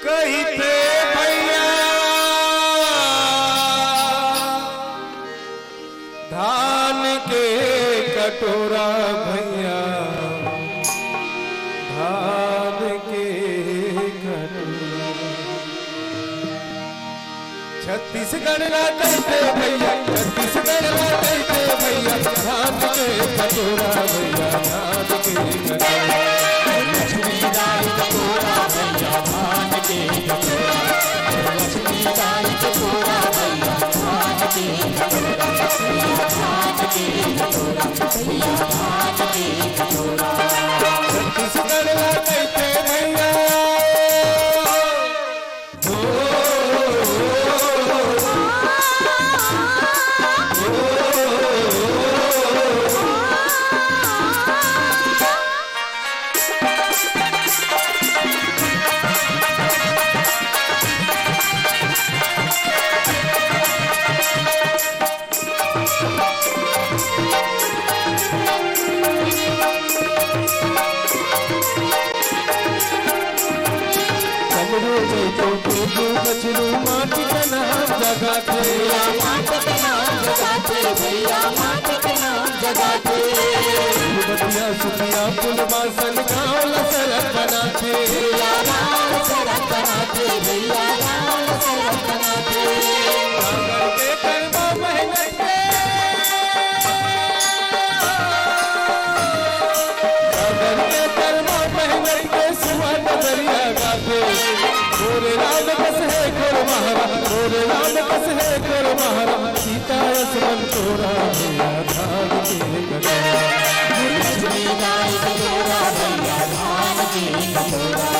कहते भैया धान के कटोरा भैया धान के कटोरा छत्तीसगढ़ ला कहते भैया छत्तीसगढ़ ला कहते भैया धान के कटोरा भैया धान के कटोरा लक्ष्मीदाई कटोरा भैया धान के कटोरा लक्ष्मीदाई कटोरा भैया धान के कटोरा धान के कटोरा भैया धान के कटोरा छत्तीसगढ़ ला कहते भैया बचलू माटी का नाम जगाते माटी का नाम जगाते भैया माटी का नाम जगाते बतिया सुतिया पुल बासन गाँव सड़क बनाते लाल सड़क बनाते भैया लाल सड़क बनाते नांगर के करवा मेहनत के नांगर के करवा मेहनत के सुबह दरिया गाते गोरे राम कस है गोर महारा गोरे राम कस है गोर महारा सीता मन तोरा भैया धान के कटोरा लक्ष्मीदाई कटोरा भैया धान के कटोरा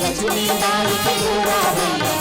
लक्ष्मीदाई कटोरा भैया